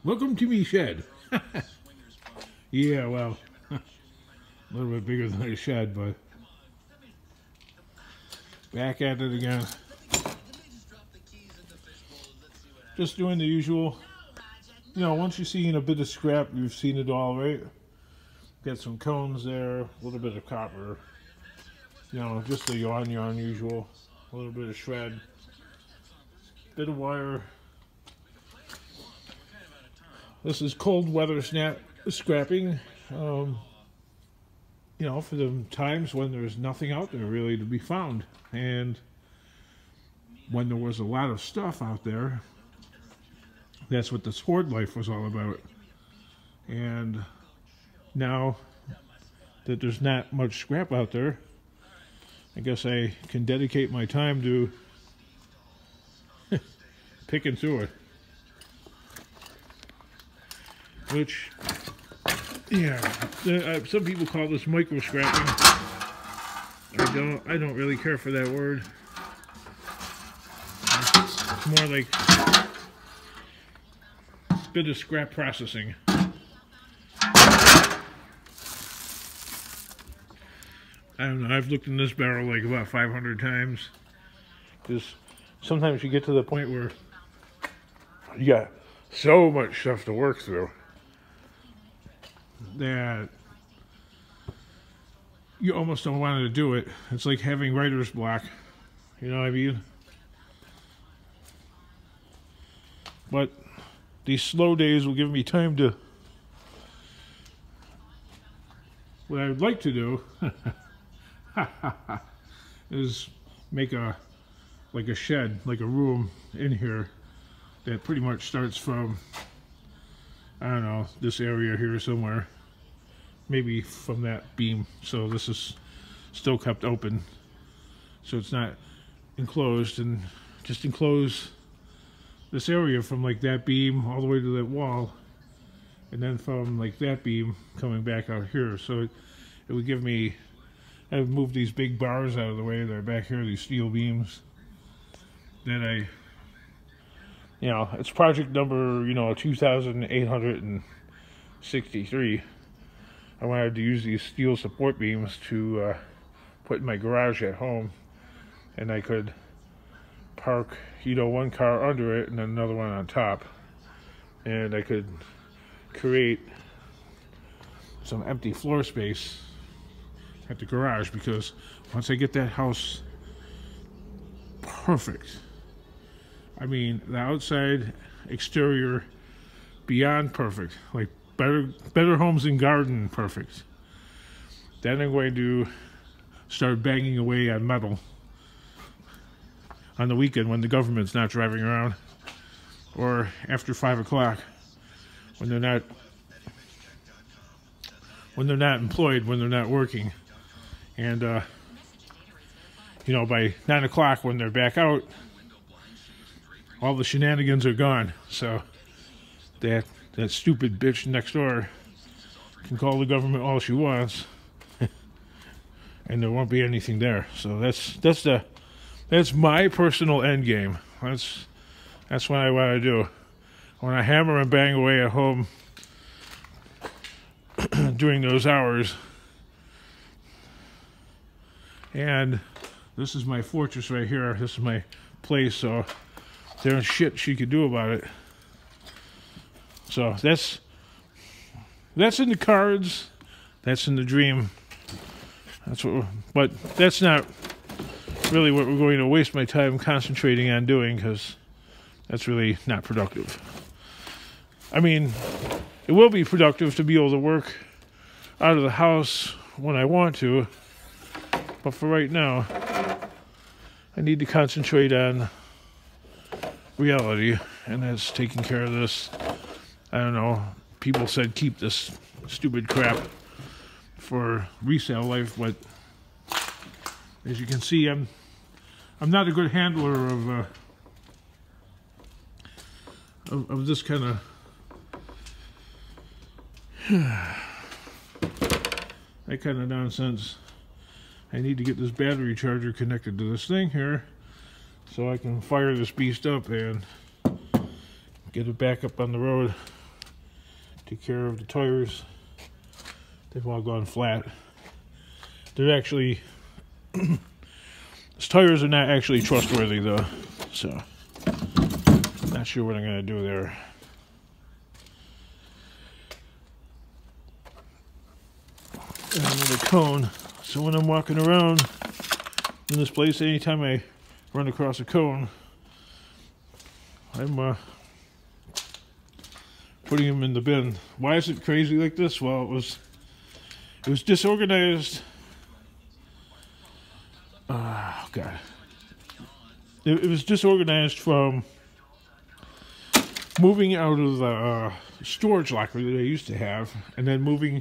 Welcome to me shed. Yeah, well, a little bit bigger than a shed, but back at it again. Just doing the usual. You know, once you've seen a bit of scrap, you've seen it all, right? Got some cones there, a little bit of copper. You know, just the yarn usual. A little bit of shred. Bit of wire. This is cold weather scrapping. You know, for the times when there's nothing out there really to be found. And when there was a lot of stuff out there, that's what this hoard life was all about. And now that there's not much scrap out there, I guess I can dedicate my time to picking through it. Which, yeah, some people call this micro scrapping. I don't really care for that word. It's more like a bit of scrap processing. I don't know, I've looked in this barrel like about 500 times. Because sometimes you get to the point where you got so much stuff to work through that you almost don't want to do it. It's like having writer's block. You know what I mean? But these slow days will give me time to... What I would like to do is make a shed, like a room in here that pretty much starts from, I don't know, this area here somewhere, maybe from that beam. So this is still kept open, so it's not enclosed, and just enclose this area from like that beam all the way to that wall, and then from like that beam coming back out here. So it would give me, I've moved these big bars out of the way. They're back here, these steel beams. Then you know, it's project number, 2863. I wanted to use these steel support beams to put in my garage at home. And I could park, one car under it and then another one on top. And I could create some empty floor space at the garage, because once I get that house perfect, I mean, the outside, exterior, beyond perfect, like better homes and garden perfect, then I'm going to start banging away on metal on the weekend when the government's not driving around, or after 5 o'clock when they're not employed, when they're not working. And by 9 o'clock when they're back out, all the shenanigans are gone. So that stupid bitch next door can call the government all she wants, and there won't be anything there. So that's my personal end game. That's what I want to do. I want to hammer and bang away at home during those hours. And this is my fortress right here. This is my place, so there's shit she could do about it. So that's in the cards. That's in the dream. But that's not really what we're going to waste my time concentrating on doing, because that's really not productive. I mean, it will be productive to be able to work out of the house when I want to, but for right now, I need to concentrate on reality, and that's taking care of this. I don't know, people said keep this stupid crap for resale life, but as you can see, I'm not a good handler of this kind of that kind of nonsense. I need to get this battery charger connected to this thing here so I can fire this beast up and get it back up on the road. Take care of the tires. They've all gone flat. They're actually, these tires are not actually trustworthy though, so not sure what I'm gonna do there. And another cone. So when I'm walking around in this place, anytime I run across a cone, I'm putting them in the bin. Why is it crazy like this? Well, it was disorganized. Oh God, it was disorganized from moving out of the storage locker that I used to have, and then moving.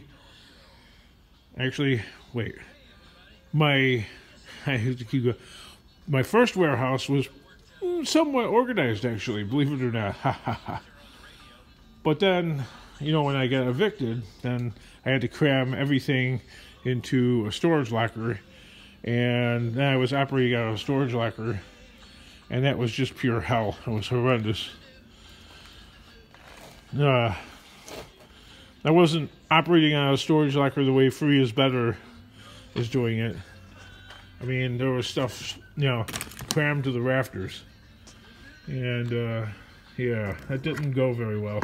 Actually, wait. I have to keep going. My first warehouse was somewhat organized, actually, believe it or not. But then, you know, when I got evicted, then I had to cram everything into a storage locker, and then I was operating out of a storage locker, and that was just pure hell. It was horrendous. I wasn't operating out of a storage locker the way Free is Better is doing it. I mean, there was stuff, you know, crammed to the rafters. And, yeah, that didn't go very well.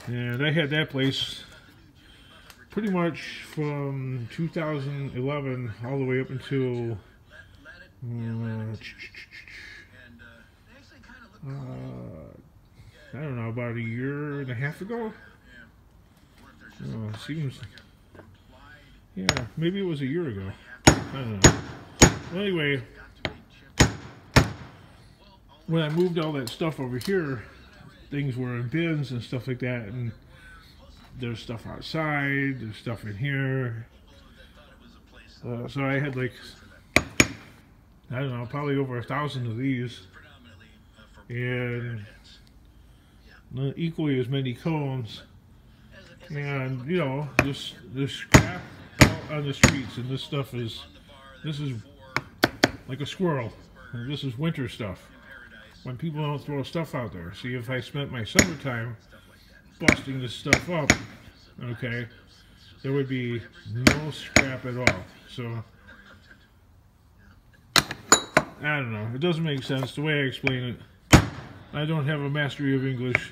And I had that place pretty much from 2011 all the way up until, I don't know, about a year and a half ago. Seems, yeah, maybe it was a year ago. I don't know. Well, anyway, when I moved all that stuff over here, things were in bins and stuff like that, and there's stuff outside, there's stuff in here. So I had like, I don't know, probably over 1,000 of these, and equally as many cones. And, you know, this crap out on the streets, and this is like a squirrel. And this is winter stuff. When people don't throw stuff out there. See, if I spent my summertime busting this stuff up, okay, there would be no scrap at all. So, I don't know. It doesn't make sense the way I explain it. I don't have a mastery of English.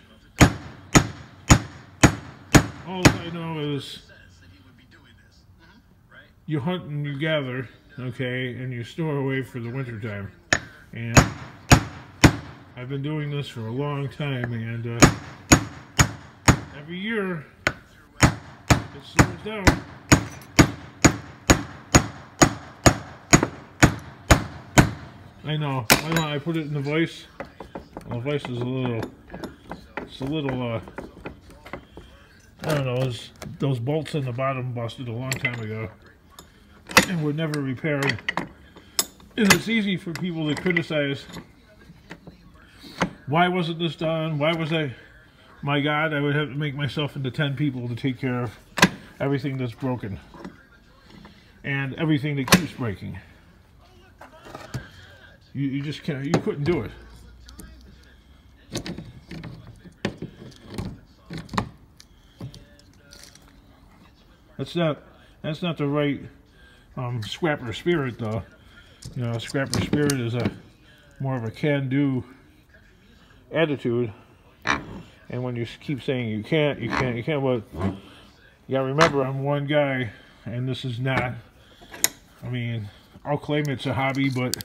All I know is you hunt and you gather, okay, and you store away for the winter time. And I've been doing this for a long time, and every year it slows down. I know. Why don't I put it in the vise? Well, the vise is it's a little, I don't know, those bolts on the bottom busted a long time ago and were never repaired. And it's easy for people to criticize. Why wasn't this done? Why was I? My God, I would have to make myself into 10 people to take care of everything that's broken and everything that keeps breaking. You just can't. You couldn't do it. That's not the right scrapper spirit, though. You know, scrapper spirit is more of a can-do attitude. And when you keep saying you can't, but you gotta remember, I'm one guy, and this is not. I mean, I'll claim it's a hobby, but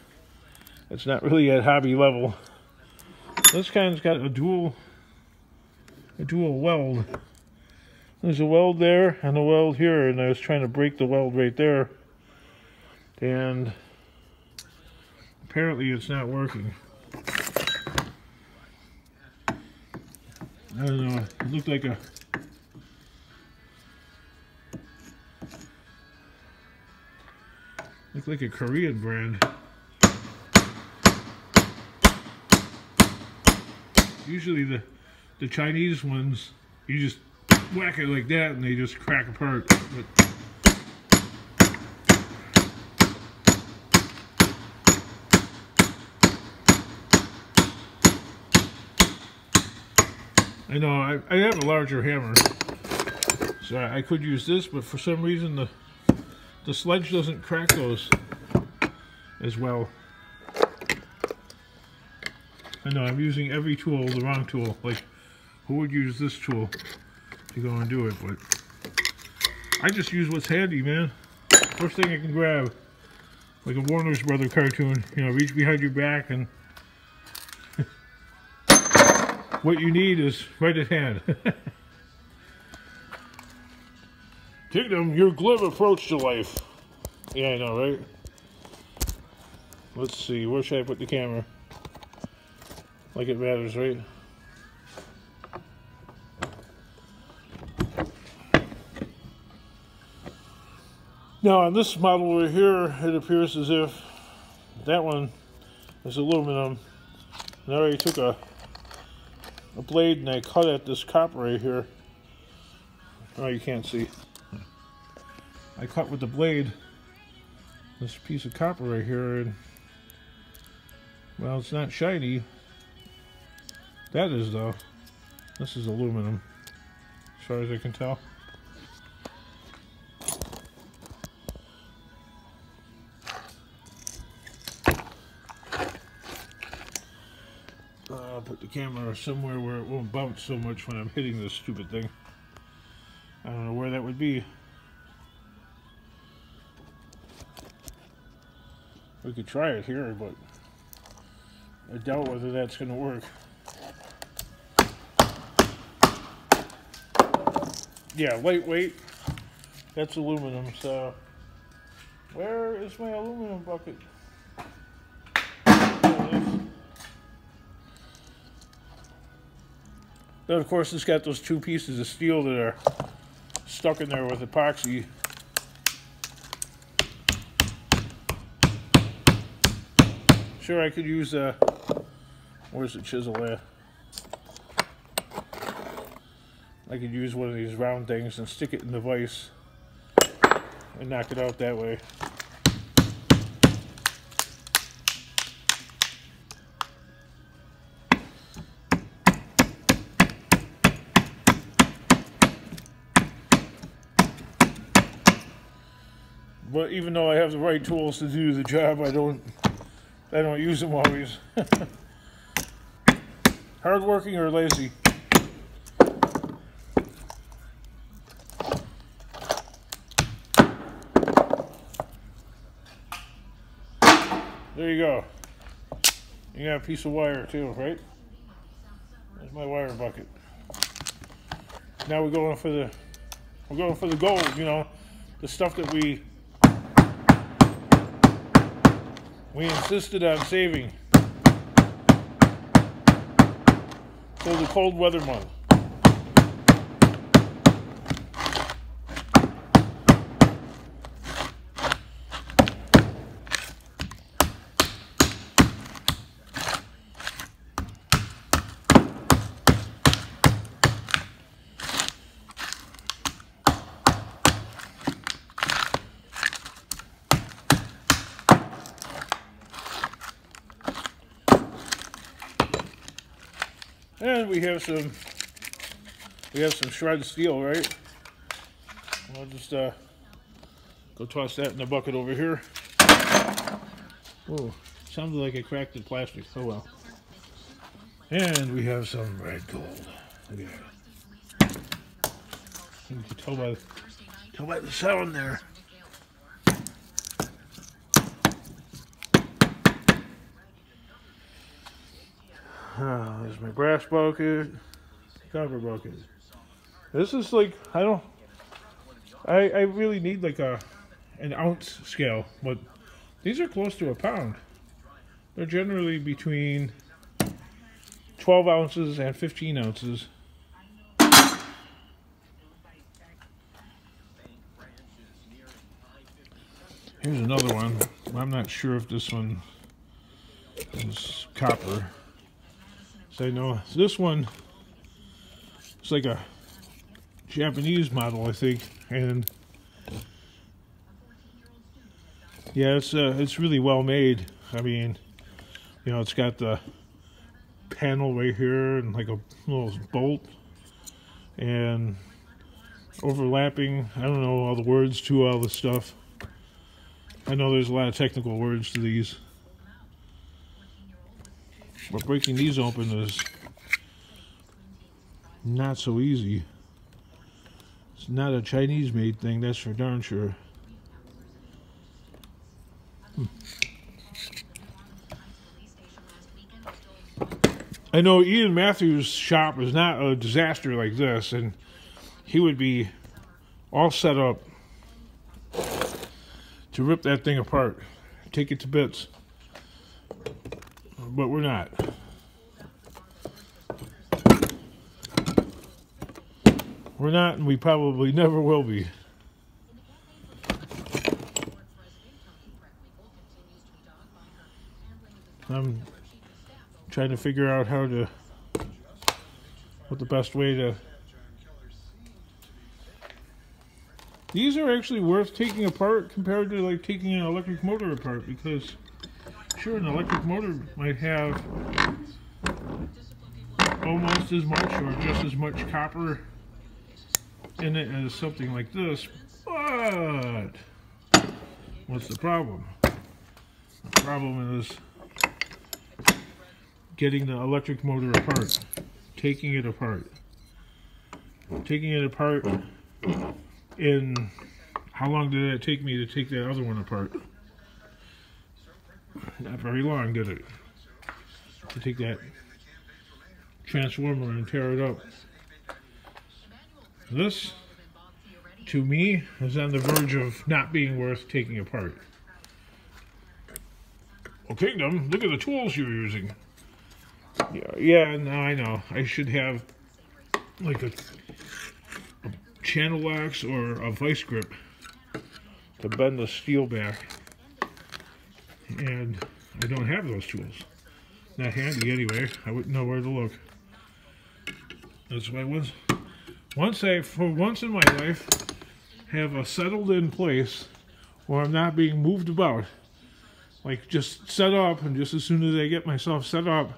it's not really at hobby level. This kind's got a dual weld. There's a weld there and a weld here, and I was trying to break the weld right there, and apparently it's not working. I don't know, it looked like a Korean brand. Usually the Chinese ones, you just whack it like that and they just crack apart. But I know I have a larger hammer, so I could use this, but for some reason the sledge doesn't crack those as well. I know I'm using every tool, the wrong tool. Like, who would use this tool to go and do it? But I just use what's handy, man. First thing I can grab, like a Warner's Brother cartoon. You know, reach behind your back and what you need is right at hand. Kingdom, your glib approach to life. Yeah, I know, right? Let's see, where should I put the camera? Like it matters, right? Now on this model right here, it appears as if that one is aluminum. And I already took a blade and I cut at this copper right here. Oh, you can't see. I cut with the blade this piece of copper right here, and well, it's not shiny. That is, though. This is aluminum, as far as I can tell. I'll put the camera somewhere where it won't bounce so much when I'm hitting this stupid thing. I don't know where that would be. We could try it here, but I doubt whether that's going to work. Yeah, lightweight. That's aluminum, so where is my aluminum bucket? Then of course it's got those two pieces of steel that are stuck in there with epoxy. Sure, I could use where's the chisel at? I could use one of these round things and stick it in the vise and knock it out that way. But even though I have the right tools to do the job, I don't use them always. Hardworking or lazy? There you go. You got a piece of wire too, right? There's my wire bucket. Now we're going for the gold, you know, the stuff that we insisted on saving for the cold weather month. And we have some shredded steel, right? I'll just go toss that in the bucket over here. Oh, sounded like I cracked the plastic. Oh well. And we have some red gold. Look at that. You can tell by the sound there. There's my brass bucket, copper bucket. This is like, I really need like an ounce scale, but these are close to a pound. They're generally between 12 ounces and 15 ounces. Here's another one. I'm not sure if this one is copper. So I know this one is like a Japanese model, I think, and yeah, it's really well made. I mean, you know, it's got the panel right here and like a little bolt and overlapping. I don't know all the words to all the stuff. I know there's a lot of technical words to these. But breaking these open is not so easy. It's not a Chinese-made thing, that's for darn sure. I know Ian Matthews' shop is not a disaster like this, and he would be all set up to rip that thing apart, take it to bits. But we're not. We're not, and we probably never will be. I'm trying to figure out what the best way to... These are actually worth taking apart compared to like taking an electric motor apart, because sure, an electric motor might have almost as much or just as much copper in it as something like this, but what's the problem? The problem is getting the electric motor apart, taking it apart. Taking it apart in, how long did it take me to take that other one apart? Not very long, did it? To take that transformer and tear it up. This, to me, is on the verge of not being worth taking apart. Well, Kingdom, look at the tools you're using. Yeah, no, I know. I should have like a channel locks or a vice grip to bend the steel back. And I don't have those tools. Not handy anyway. I wouldn't know where to look. That's why for once in my life, have a settled in place where I'm not being moved about. Like just set up, and just as soon as I get myself set up,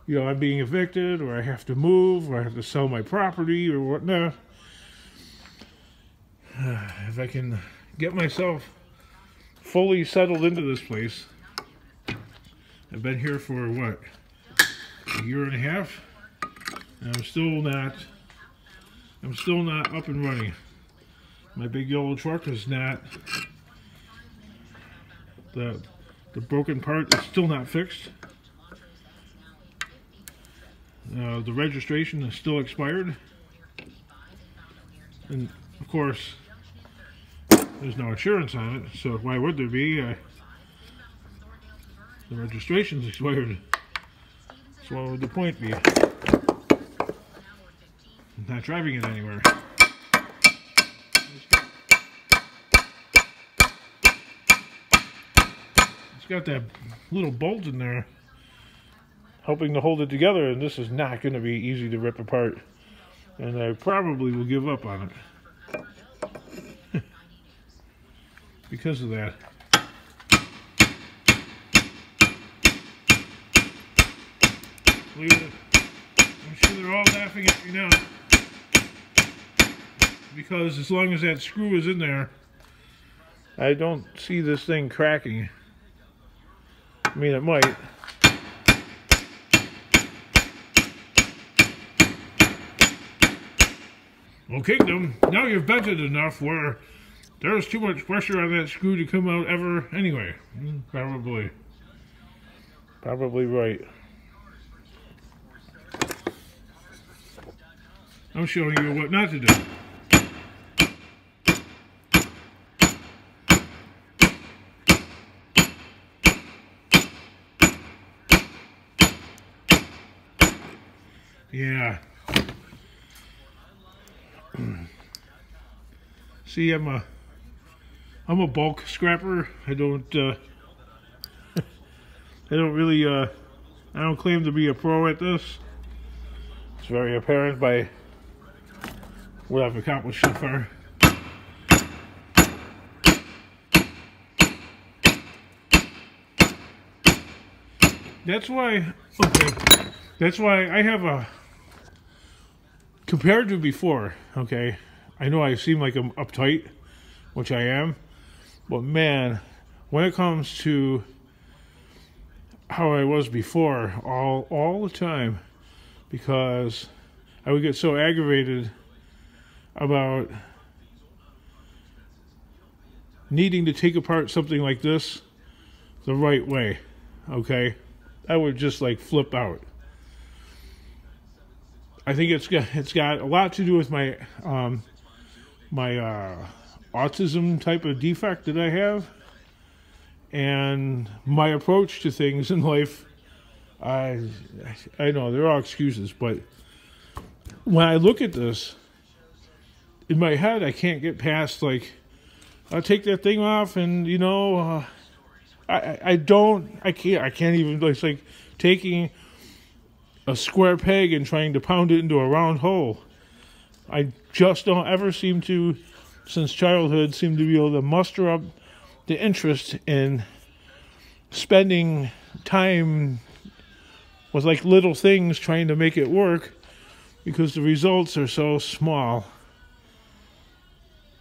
you know, I'm being evicted, or I have to move, or I have to sell my property, or whatnot. If I can get myself fully settled into this place. I've been here for what, a year and a half, and I'm still not up and running. My big yellow truck is not, the broken part is still not fixed. The registration is still expired, and of course there's no insurance on it, so why would there be? The registration's expired, so what would the point be? I'm not driving it anywhere. It's got that little bolt in there helping to hold it together, and this is not going to be easy to rip apart, and I probably will give up on it because of that. I'm sure they're all laughing at me now, because as long as that screw is in there, I don't see this thing cracking. I mean, it might. Well, Kingdom, now you've bent it enough where there's too much pressure on that screw to come out ever anyway. Probably right. I'm showing you what not to do. Yeah. See, I'm a bulk scrapper. I don't really I don't claim to be a pro at this. It's very apparent by what I've accomplished so far. That's why I have a compared to before, okay, I know I seem like I'm uptight, which I am, but man, when it comes to how I was before, all the time, because I would get so aggravated about needing to take apart something like this the right way, okay, I would just like flip out. I think it's got a lot to do with my autism type of defect that I have, and my approach to things in life. I know they're all excuses, but when I look at this in my head, I can't get past like, I'll take that thing off, and you know, I can't even. It's like taking a square peg and trying to pound it into a round hole. I just don't ever seem to, since childhood, seem to be able to muster up the interest in spending time with like little things trying to make it work, because the results are so small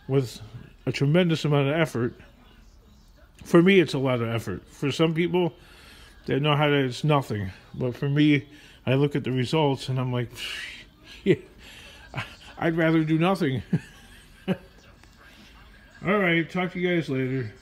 with a tremendous amount of effort. For me, it's a lot of effort. For some people, they know how to, it's nothing. But for me, I look at the results and I'm like, yeah, I'd rather do nothing. All right, talk to you guys later.